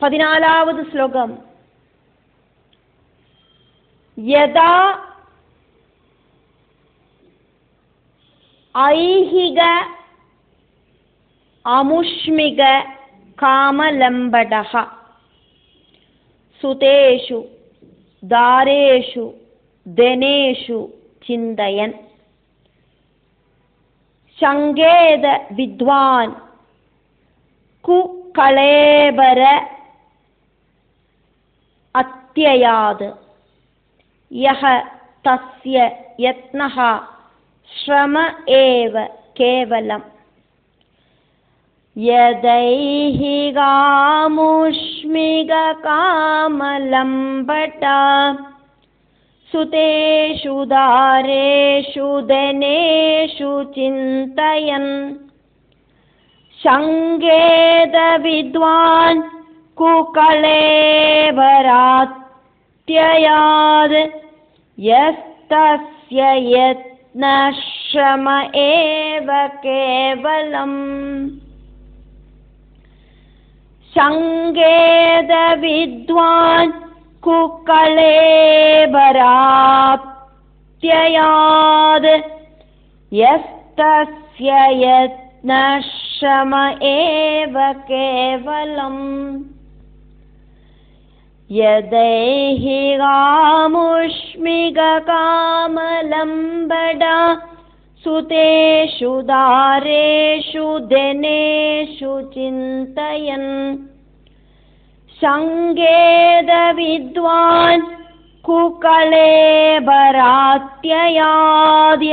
14வது ஸ்லோகம். யதா ஐஹிக அமுஷ்மிக காமலம்படஹ சுதேஷு தாரேஷு தனேஷு சிந்தயன் சங்கேத வித்வான் குகளேபர அத்யயாத் யஹ தஸ்ய யத்னஹ ஸ்ரம ஏவ கேவலம் யதைஹிகாமுஷ்மிக காமலம்படா சுதேஷு தாரேஷு தனேஷு சிந்தயன் சங்கேத வித்வான் குகளேபராத்யயாத் யஸ்தஸ்ய யத்ன ஸ்ரம ஏவ கேவலம் சங்கேத வித்வான் குகளேபராத்யயாத் யஸ்தஸ்ய யத்ன ஸ்ரம ஏவ கேவலம் யதைஹிகாமுஷ்மிக காமலம்படா சுதேஷு தாரேஷு தனேஷு சிந்தயன் சங்கேத வித்வான் குகளேபராத்யயாத்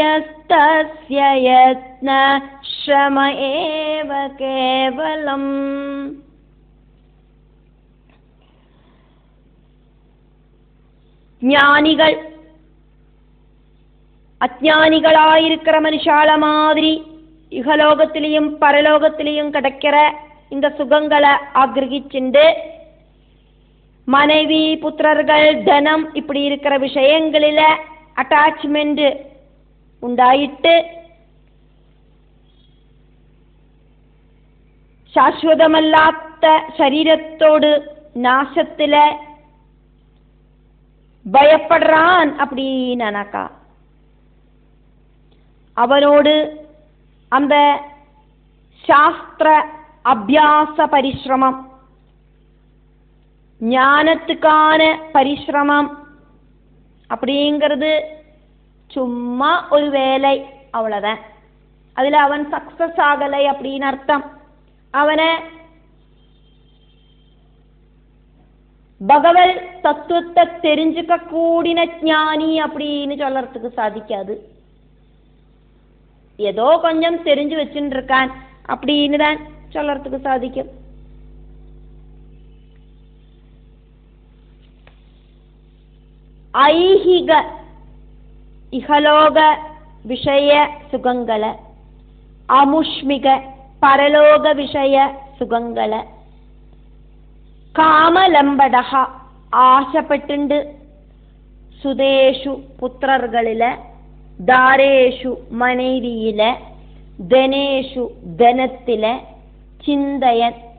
யஸ்தஸ்ய யத்ன ஸ்ரம ஏவ கேவலம். ஞானிகள் அஞ்ஞானிகளாயிருக்கிற மனுஷால மாதிரி இகலோகத்திலையும் பரலோகத்திலையும் கிடைக்கிற இந்த சுகங்களை ஆக்கிரகிச்சுண்டு மனைவி புத்திரர்கள் தனம் இப்படி இருக்கிற விஷயங்களில அட்டாச்மெண்ட் உண்டாயிட்டு சாஸ்வதமல்லாத சரீரத்தோடு நாசத்துல பயப்படுறான் அப்படின்னாக்கா அவனோடு அந்த சாஸ்திர அபியாச பரிசிரமம் ஞானத்துக்கான பரிசிரமம் அப்படிங்கிறது சும்மா ஒரு வேலை, அவ்வளவுதான். அதுல அவன் சக்சஸ் ஆகலை அப்படின்னு அர்த்தம். அவனை பகவத் தத்துவத்தை தெரிஞ்சுக்க கூடின ஞானி அப்படின்னு சொல்றதுக்கு சாதிக்காது. ஏதோ கொஞ்சம் தெரிஞ்சு வச்சுட்டு இருக்கான் அப்படின்னு தான் சொல்றதுக்கு சாதிக்கும். ஐஹிக இகலோக விஷய சுகங்களை, அமுஷ்மிக பரலோக விஷய சுகங்களை, காமலம்படக ஆசைப்பட்டுண்டு, சுதேஷு புத்திரர்களில, தாரேஷு மனைவியில, தனேஷு தனத்தில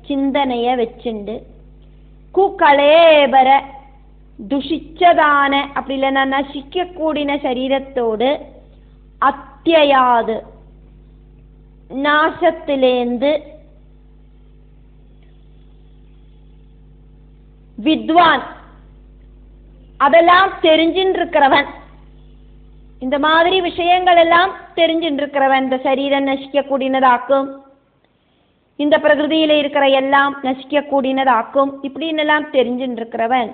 சிந்தனைய வச்சுண்டு, குகளேபர துஷிச்சதான அப்படி இல்லைன்னா நசிக்க கூடின சரீரத்தோடு, அத்தியாது நாசத்திலேந்து, வித்வான் அதெல்லாம் தெரிஞ்சுட்டு இருக்கிறவன், இந்த மாதிரி விஷயங்கள் எல்லாம் தெரிஞ்சுட்டு இருக்கிறவன், இந்த சரீரம் நசிக்க கூடினதாக்கும், இந்த பிரகிருதியில இருக்கிற எல்லாம் நசிக்க கூடினதாக்கும், இப்படின்னு எல்லாம் தெரிஞ்சுட்டு இருக்கிறவன்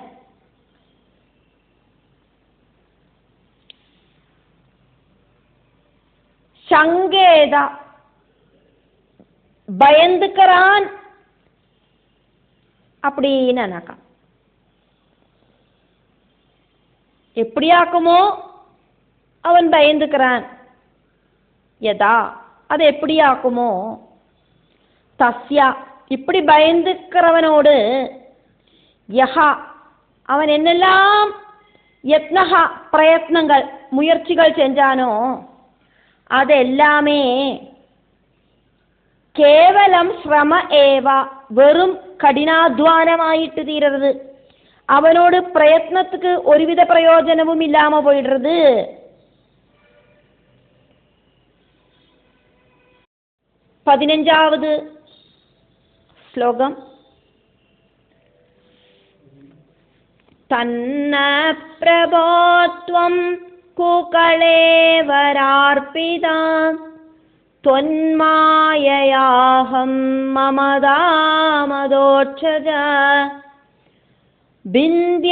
சங்கேதா பயந்துக்கிறான் அப்படின்னாக்கா எப்படியாக்குமோ அவன் பயந்துக்கிறான். யதா அது எப்படியாக்குமோ, தஸ்யா இப்படி பயந்துக்கிறவனோடு, யஹா அவன் என்னெல்லாம் யத்னஹா பிரயத்னங்கள் முயற்சிகள் செஞ்சானோ அதெல்லாமே கேவலம் ஸ்ரம ஏவா വെറും കഠിനാധ്വാനമായിട്ട് തീരരുത്. അവനോട് പ്രയത്നத்துக்கு ഒരുവിധ പ്രയോജനവും ഇല്ലാമ പോയിടരുത്. 15வது ശ്ലോകം. തന്ന പ്രഭോത്വം കുകളേവരാർപ്പിതാം ത്വന്മായയാഹം മമതാമദോക്ഷജ ബിന്ദ്യാമയേനാശു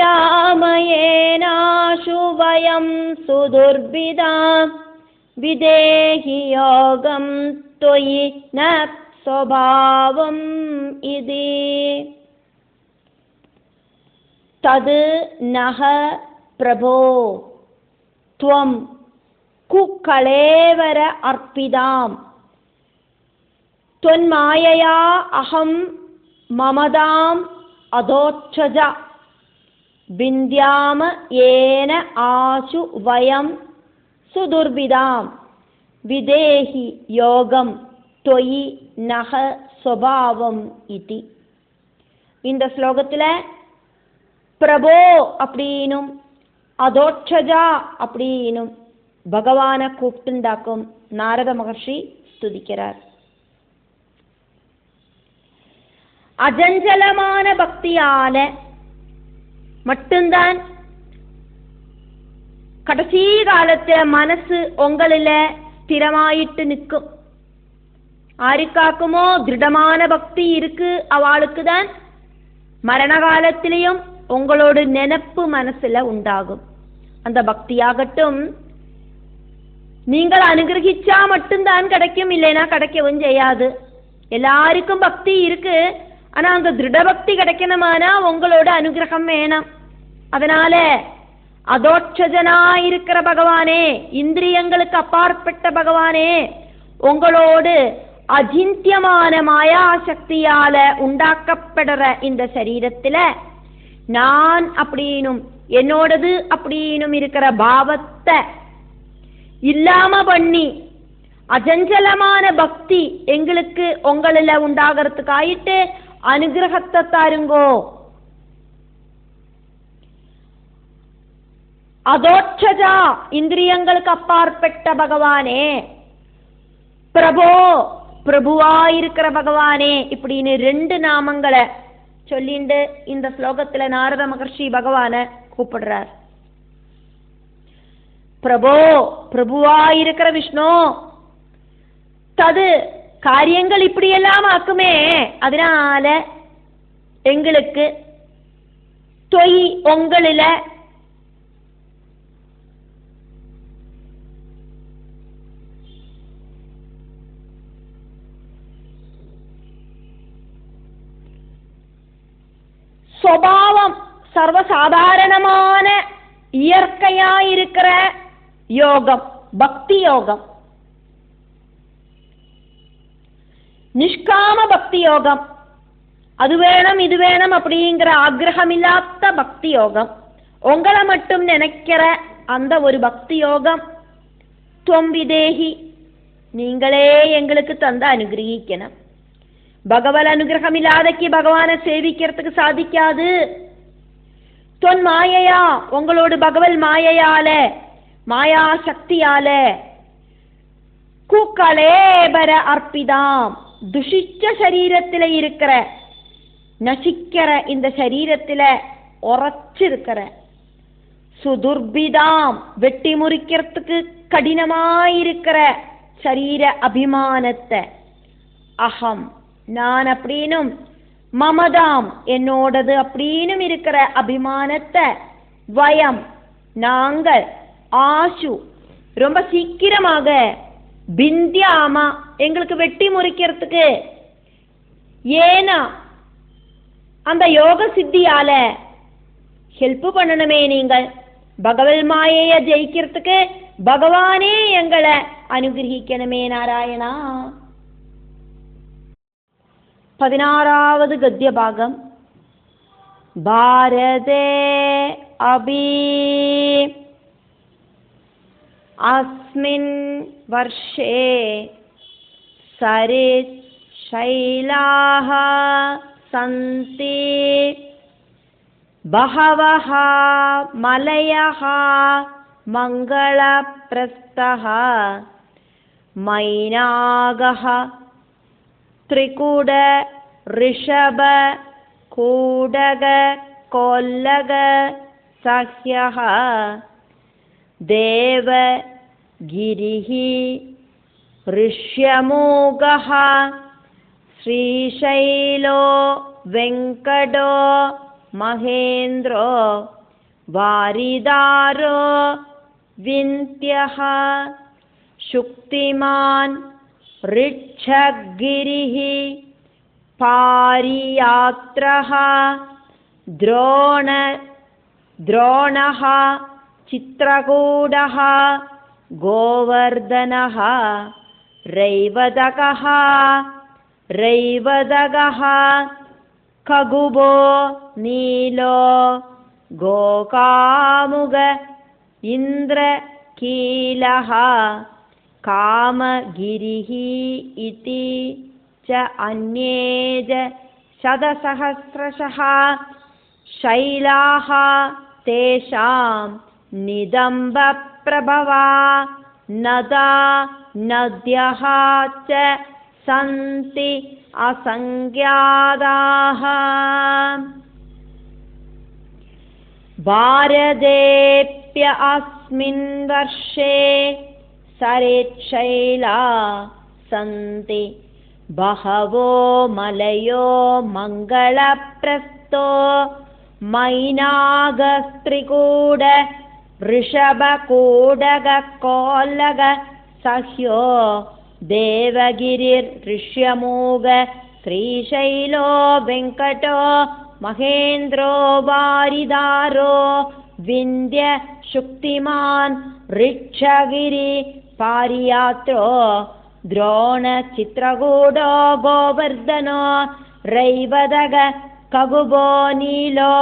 വയം സുദുർഭിദാം വിദേഹി യോഗം ത്വയി ന സ്വഭാവം ഇതി. തത് നഹ പ്രഭോ ത്വം കുകളേവര അർപ്പിതാം ത്വന്മായയാ അഹം മമതാം അധോക്ഷജ ബിന്ദ്യാമ യേന ആശു വയം സുദുർഭിദാം വിദേഹി യോഗം ത്വയി നഹ സ്വഭാവം ഇതി. இந்த ஸ்லோகத்துல பிரபோ அப்படின்னும் அதோட்சஜா அப்படின்னும் பகவானை கூப்பிட்டுண்டாக்கும் நாரத மகர்ஷி ஸ்துதிக்கிறார். அஜஞ்சலமான பக்தியால மட்டும்தான் கடைசி காலத்துல மனசு உங்களில ஸ்திரமாயிட்டு நிற்கும். ஆருக்காக்குமோ திருடமான பக்தி இருக்கு அவளுக்கு தான் மரண காலத்திலையும் உங்களோட நினைப்பு மனசுல உண்டாகும். அந்த பக்தியாகட்டும் நீங்கள் அனுகிரகிச்சா மட்டும்தான் கிடைக்கும், இல்லைன்னா கிடைக்கவும் செய்யாது. எல்லாருக்கும் பக்தி இருக்கு, ஆனா அங்க திருட பக்தி கிடைக்கணுமானா உங்களோட அனுகிரகம் வேணும். அதனால அதோட்சஜனாயிருக்கிற பகவானே, இந்திரியங்களுக்கு அப்பாற்பட்ட பகவானே, உங்களோடு அஜிந்தியமான மாயா சக்தியால உண்டாக்கப்படுற இந்த சரீரத்துல நான் அப்படின்னும் என்னோடது அப்படின்னும் இருக்கிற பாவத்தை இல்லாம பண்ணி அஜஞ்சலமான பக்தி எங்களுக்கு உங்களில உண்டாகிறதுக்காயிட்டு அனுகிரகத்தை தாருங்கோ. அதோட்சஜா இந்திரியங்களுக்கு அப்பாற்பட்ட பகவானே, பிரபோ பிரபுவாயிருக்கிற பகவானே இப்படின்னு 2 நாமங்களை சொல்லிண்டு இந்த ஸ்லோகத்துல நாரத மகர்ஷி பகவானை கூப்பிடுறார். பிரபோ பிரபுவாயிருக்கிற விஷ்ணு, தது காரியங்கள் இப்படியெல்லாம் ஆக்குமே, அதனால எங்களுக்கு தொய் உங்களில சுபாவம் சர்வசாதாரணமான இயற்கையாயிருக்கிற யோகம், பக்தி யோகம், நிஷ்காம பக்தி யோகம், அது வேணும் இது வேணும் அப்படிங்கிற ஆக்ரகம் இல்லாத பக்தி யோகம், உங்களை மட்டும் நினைக்கிற அந்த ஒரு பக்தி யோகம். துவம் விதேகி, நீங்களே எங்களுக்கு தந்து அனுகிரகிக்கணும். பகவத் அனுகிரகம் இல்லாதக்கு பகவானை சேவிக்கிறதுக்கு சாதிக்காது. தொன் மாயையா, உங்களோட பகவல் மாயையால, மாயா சக்தியால குகளேபர அர்ப்பிதாம், துஷிச்ச சரீரத்தில இருக்கிற, நசிக்கிற இந்த சரீரத்தில உரைச்சிருக்கிற, சுதுர்பிதாம் வெட்டி முறிக்கிறதுக்கு கடினமாயிருக்கிற சரீர அபிமானத்தை, அகம் நான் அப்படின்னும், மமதாம் என்னோடது அப்படின்னும் இருக்கிற அபிமானத்தை, வயம் நாங்கள், ஆசு ரொம்ப சீக்கிரமாக, பிந்தியாமா எங்களுக்கு வெட்டி முறிக்கிறதுக்கு, ஏனா அந்த யோக சித்தியால ஹெல்ப் பண்ணணுமே நீங்கள். பகவல் மாயைய ஜெயிக்கிறதுக்கு பகவானே எங்களை அனுகிரகிக்கணுமே நாராயணா. 16வது கத்திய பாகம். பாரதே அபி அஸ்மின் வர்ஷே சரித் शैलाः सन्ति बहवः मलयः मङ्गलप्रस्थः मैनागः त्रिकूट ऋषभ कूडग कोल्लग सह्यः देवगिरिः ऋष्यमूगः श्रीशैलो वेङ्कटो महेन्द्रो वारिदारो विन्ध्यः शुक्तिमान् ऋच्छगिरिः पारियात्रः द्रोणः चित्रकूटः गोवर्धनः रैवतकः खगुबो नीलो गोकामुग इन्द्रकीलः कामगिरिः इति च अन्ये च शतसहस्रशः शैलाः तेषां निदम्बप्रभवा नदा नद्यः च सन्ति असङ्ख्याताः भारतेऽप्य अस्मिन् वर्षे सरित्शैला सन्ति बहवो मलयो मङ्गलप्रस्थो मैनागस्त्रिकूट ऋषभकूटग कोल्लग सह्यो देवगिरिर्ऋष्यमूग श्रीशैलो वेङ्कटो महेन्द्रो वारिदारो विन्ध्य शुक्तिमान् ऋच्छगिरि पारियात्रो द्रोण चित्रकूटो गोवर्धनो रैवतक खगुबो नीलो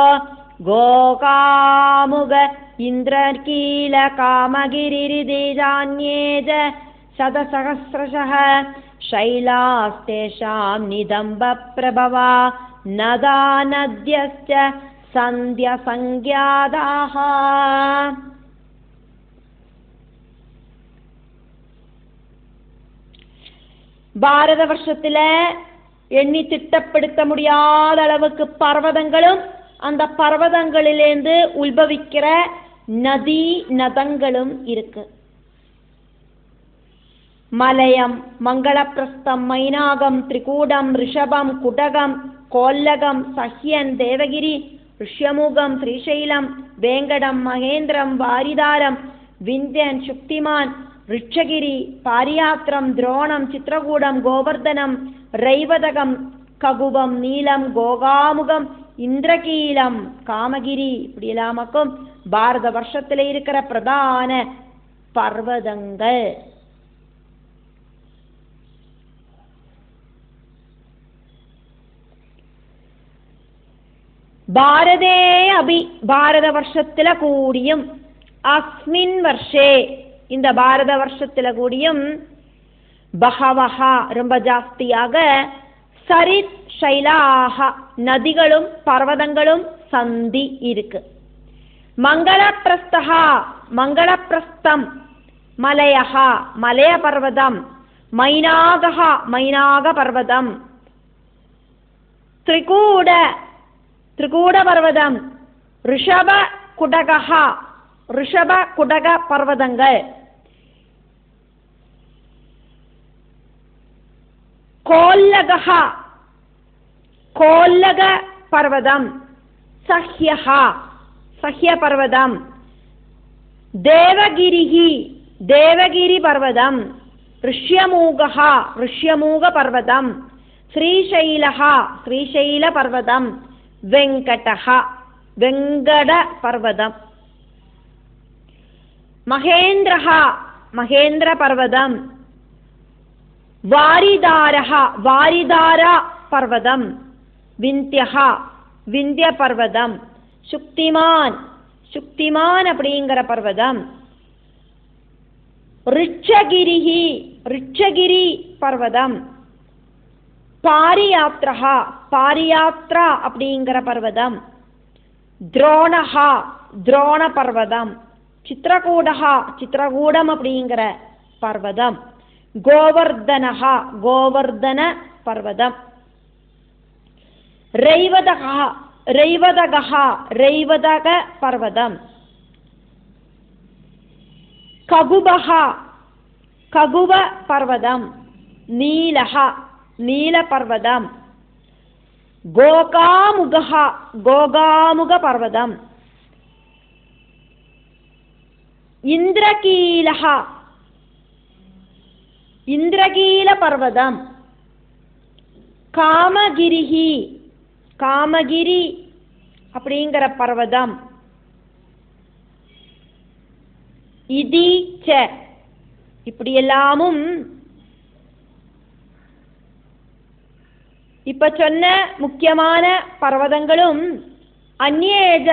गोकामुग इन्द्रकील कामगिरिरिदिजान्ये च शतसहस्रशः शैलास्तेषां निदम्बप्रभवा नदा नद्यश्च सन्ध्यसङ्ख्याताः பாரதவர்ஷத்தில் எண்ணி திட்டப்படுத்த முடியாத அளவுக்கு பர்வதங்களும் அந்த பர்வதங்களிலிருந்து உத்பவிக்கிற நதி நதங்களும் இருக்கு. மலயம், மங்களப்பிரஸ்தம், மைனாகம், திரிகூடம், ரிஷபம், குடகம், கோல்லகம், சஹ்யன், தேவகிரி, ऋष्यमुगम, श्रीशैलम, वेंकटम, महेन्द्रम, वारिदारम, विंध्यन, शुक्तिमान, ऋक्षगिरी, पारियात्रम, द्रोणम, चित्रकूटम, गोवर्धनम, रैवतकम, खगुबम, नीलम, गोगामुகம், இந்திரகீலம், காமகிரி இப்படி எல்லாமக்கும் பாரத வருஷத்தில் இருக்கிற பிரதான பர்வதங்கள். பாரதே அபி பாரத வருஷத்துல கூடியும் அஸ்மின் வர்ஷே இந்த பாரத வருஷத்துல கூடியும் பஹவஹா ரொம்ப ஜாஸ்தியாக சரித் ஷைலாஹ நதிகளும் பர்வதங்களும் சந்தி இருக்கு. மங்களப்பிரஸ்தஹா மங்களப்பிரஸ்தம், மலையஹா மலைய பர்வதம், மைனாகஹா மைனாக பர்வதம், திரிகூட திரிகூட பர்வதம், ரிஷப குடகஹா ரிஷப குடக பர்வதங்கள், கோல்லகஹா கோல்லக பர்வதம், சஹ்யஹா சஹ்ய பர்வதம், தேவகிரிஹி தேவகிரி பர்வதம், ऋष्यमूगஹா ऋष्यमूக பர்வதம், ஸ்ரீசைலஹா ஸ்ரீசைல பர்வதம், வெங்கடஹா வெங்கட பர்வதம், மகேந்திரஹா மகேந்திர பர்வதம், வாரிதாரஹா வாரிதாரா பர்வதம், விந்தியஹா விந்திய பர்வதம், சுக்திமான் சுக்திமான் அப்படிங்கிற பர்வதம், ரிச்சகிரிஹி ரிச்சகிரி பர்வதம், பாரியாத்ரஹா, பாரியாத்ரா அப்படிங்கிற பர்வதம். துரோணஹா, துரோண பர்வதம். சித்ரகூடஹா, சித்ரகூடம் அப்படிங்கிற பர்வதம். கோவர்தனஹா, கோவர்தன பர்வதம். ரைவதகா, ரைவதகஹா, ரைவதக பர்வதம். ககுபஹா, ககுப பர்வதம். நீலஹா, நீல பர்வதம். கோகாமுகஹா, கோகாமுக பர்வதம். இந்திரகீலஹா, இந்திரகீல பர்வதம். காமகிரிஹி, காமகிரி அப்படிங்கிற பர்வதம். இதீச்ச, இப்படி எல்லாமும் இப்ப சொன்ன முக்கியமான பர்வதங்களும் அந்நேஜ,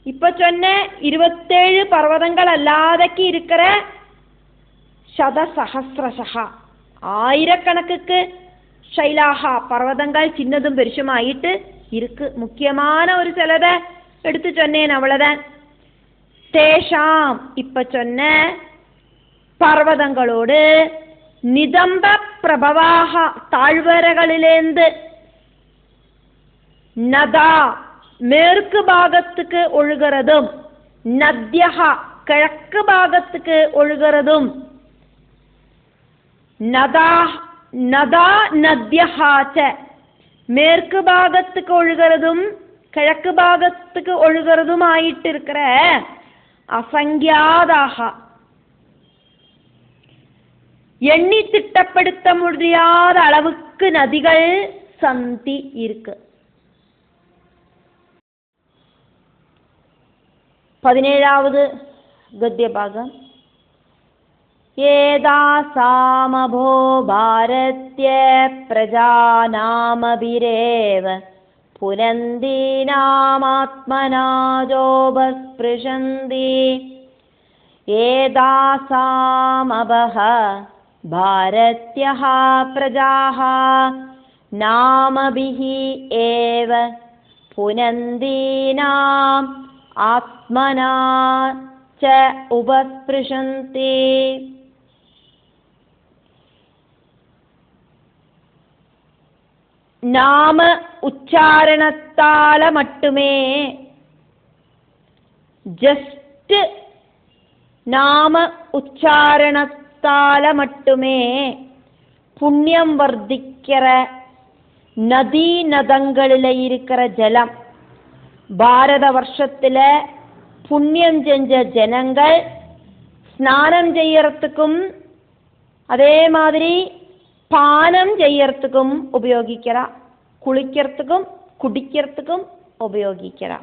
இப்ப சொன்ன 27 பர்வதங்கள் அல்லாதக்கு இருக்கிற சதசஹஸ்ரஷா, ஆயிரக்கணக்குக்கு ஷைலாகா, பர்வதங்கள் சின்னதும் பெருசுமாயிட்டு இருக்கு. முக்கியமான ஒரு சிலதை எடுத்து சொன்னேன், அவ்வளவுதான். தேஷாம், இப்ப சொன்ன பர்வதங்களோடு நிதம்ப பிரபவாக, தாழ்வரகளிலேந்து, நதா, மேற்கு பாகத்துக்கு ஒழுகிறதும், நத்யஹா, கிழக்கு பாகத்துக்கு ஒழுகிறதும், நதா, நதா நத்யஹாச்ச, மேற்கு பாகத்துக்கு ஒழுகிறதும் கிழக்கு பாகத்துக்கு ஒழுகிறதும் ஆயிட்டு இருக்கிற அசங்கியாதாக, எண்ணி திட்டப்படுத்த முடியாத அளவுக்கு நதிகள் சந்தி இருக்கு. 17வது கத்திய பாகம். ஏதாசாமபோ பாரத்ய பிரஜாநாமபிரேவ புனந்தீநாமாத்மனாஜோபஸ்பிருஷந்தி. ஏதாசாமபஹ பாரத்யஹ பிரஜாஹ நாமபிஹி ஏவ புனந்தீநாம் ஆத்மனா ச உபஸ்பிருஷந்தி. நாம உச்சாரணத்தால மட்டுமே, ஜஸ்ட் நாம உச்சாரணத்தால மட்டுமே புண்ணியம் வர்த்திக்கிற நதி நதங்களில் இருக்கிற ஜலம், பாரத வருஷத்துல புண்ணியம் செஞ்ச ஜனங்கள் ஸ்நானம் செய்யறதுக்கும் அதே மாதிரி பானம் செய்யறதுக்கும் உபயோகிக்கிறா, குளிக்கிறதுக்கும் குடிக்கிறதுக்கும் உபயோகிக்கிறா.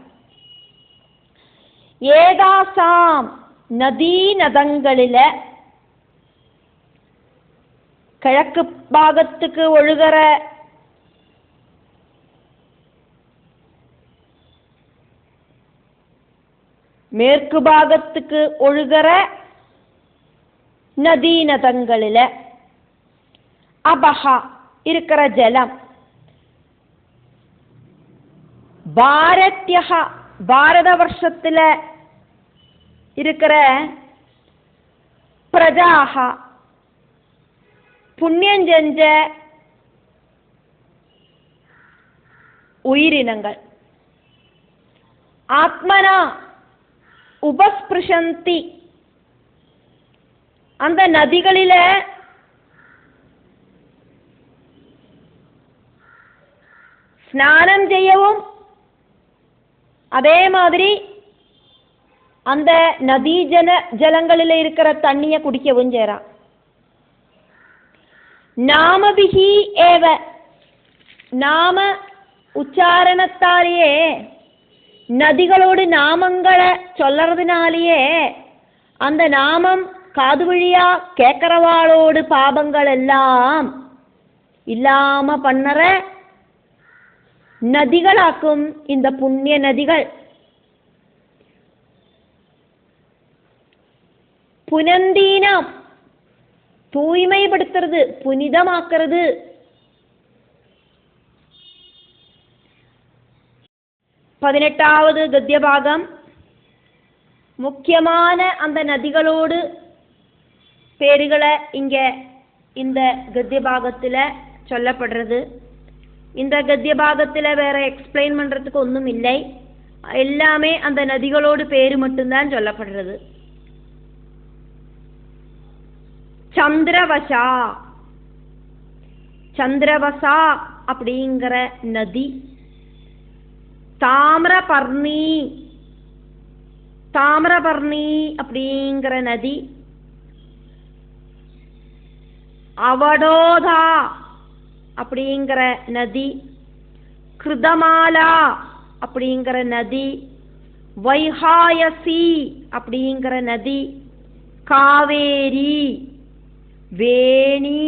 ஏதாசாம், நதி நதங்களில கிழக்கு பாகத்துக்கு ஒழுகிற மேற்கு பாகத்துக்கு ஒழுகிற நதி நதங்களில அபஹா இருக்கிற ஜலம், பாரத்யஹா, பாரத வருஷத்துல இருக்கிற பிரஜாஹா, புண்ணியம் செஞ்ச உயிரினங்கள், ஆத்மனா உபஸ்பிருஷந்தி, அந்த நதிகளில ஸ்நானம் செய்யவும் அதே மாதிரி அந்த நதி ஜலங்களில் இருக்கிற தண்ணியை குடிக்கவும் செய்றா. நாமபிஹி ஏவ, நாம உச்சாரணத்தாலேயே, நதிகளோடு நாமங்களை சொல்லறதுனாலேயே அந்த நாமம் காது வழியா கேட்கிறவாளோடு பாபங்கள் எல்லாம் இல்லாம பண்ணற நதிகளாக்கும் இந்த புண்ணிய நதிகள். புனந்தீனம், தூய்மைப்படுத்துறது, புனிதமாக்குறது. 18வது கத்தியபாகம் முக்கியமான அந்த நதிகளோடு பேர்களை இங்க இந்த கத்தியபாகத்தில் சொல்லப்படுறது. இந்த கத்தியபாகத்தில் வேற எக்ஸ்பிளைன் பண்றதுக்கு ஒன்றும் இல்லை, எல்லாமே அந்த நதிகளோடு பேரு மட்டும்தான் சொல்லப்படுறது. சந்திரவசா, சந்திரவசா அப்படிங்கிற நதி. தாமிரபர்ணி, தாமிரபர்ணி அப்படிங்கிற நதி. அவடோதா அப்படிங்கிற நதி. கிருதமாலா அப்படிங்கிற நதி. வைஹாயசி அப்படிங்கிற நதி. காவேரி, வேணி,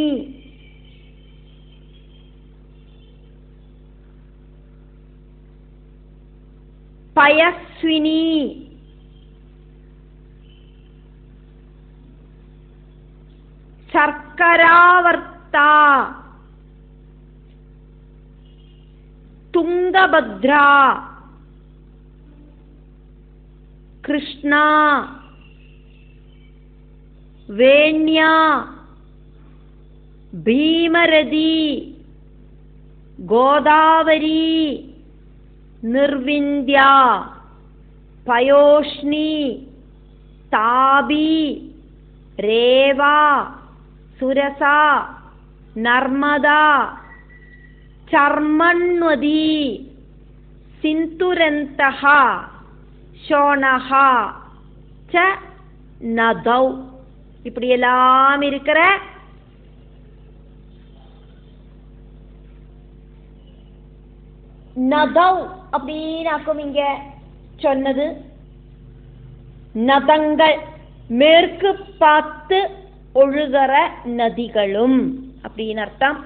பயஸ்வினி, சர்க்கராவர்த்தா, துங்கபத்ரா, கிருஷ்ணா, வேண்யா, பீமரதி, கோதாவரி, நிர்விந்தியா, பயோஷ்ணி, தாபி, ரேவா, சுரசா, நர்மதா, சர்மண்வதி, சிந்துரந்தஹ, ஷோணஹ ச நதௌ. இப்படி எல்லாம் இருக்கிற நதௌ அப்படின்னு இங்க சொன்னது. நதங்கள் மேற்கு பார்த்து ஒழுகிற நதிகளும் அப்படின்னு அர்த்தம்.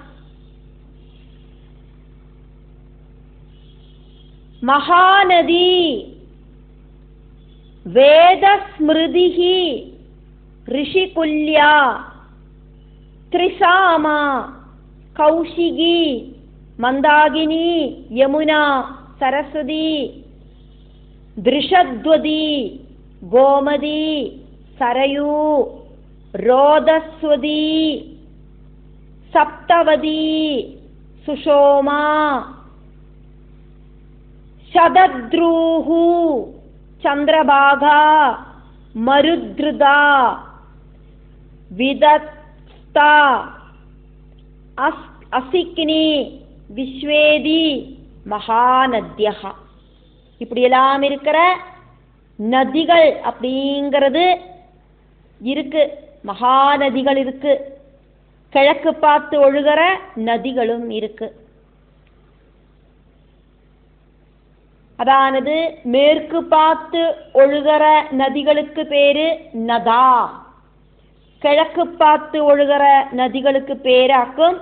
மகாநதி, வேதஸ்மிருதிஹி, ரிஷிகுல்யா, த்ரிசாமா, கௌஷிகி, மந்தாகினி, யமுனா, சரஸ்வதி, திருஷத்வதி, கோமதி, சரயு, ரோதஸ்வதி, சப்தவதி, சுஷோமா, சதத்ரூஹு, சந்திரபாகா, மருத்ருதா, விதஸ்தா, அசிக்னி, விஸ்வேதி, மகாநத்யஹ. இப்படியெல்லாம் இருக்கிற நதிகள் அப்படிங்கிறது இருக்கு. மகாநதிகள் இருக்கு, கிழக்கு பார்த்து ஒழுகிற நதிகளும் இருக்கு. அதானது மேற்கு பார்த்து ஒழுகிற நதிகளுக்கு பேரு நதா, கிழக்கு பார்த்து ஒழுகிற நதிகளுக்கு பேராக்கும்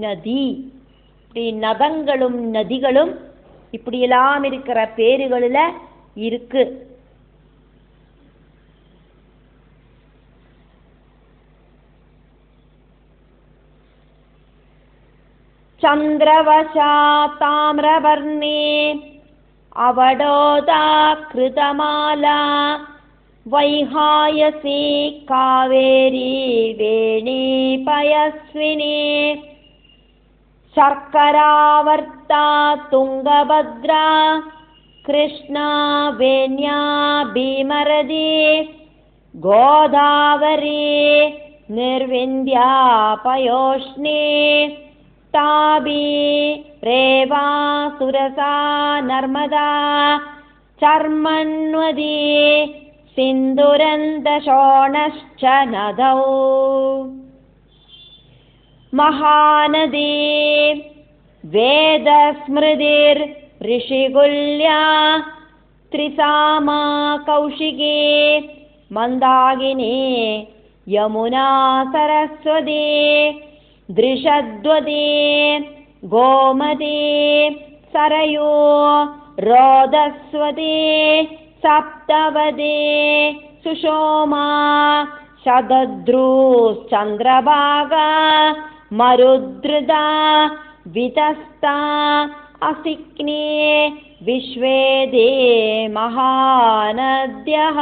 நதி. இப்படி நதங்களும் நதிகளும் இப்படியெல்லாம் இருக்கிற பேருகளில் இருக்கு. சந்திரவசா தாமிரபர்ணி அவடோதா கிருதமாலா வைஹாயசி காவேரி வேணி பயஸ்வினி சர்க்கராவர்த்தா துங்கபத்ரா கிருஷ்ணா வேண்யா பீமரதி கோதாவரி நிர்விந்தியா பயோஷ்ணி தாபி ரேவா சுரசா நர்மதா சர்மண்வதி சிந்துரந்தசோணಶ್ಚ நதௌ மகாநதி வேதஸ்மிருதிர் ரிஷிகுல்யா த்ரிசாமா கௌஷிகி மந்தாகினி யமுனா சரஸ்வதி திருஷத்வதி கோமதி சரயு ரோதஸ்வதி சப்தவதி சுஷோமா சதத்ரூச்சந்திரபாகா மருத்ருதா விதஸ்தா असिक्ने विश्वे दे महानद्यः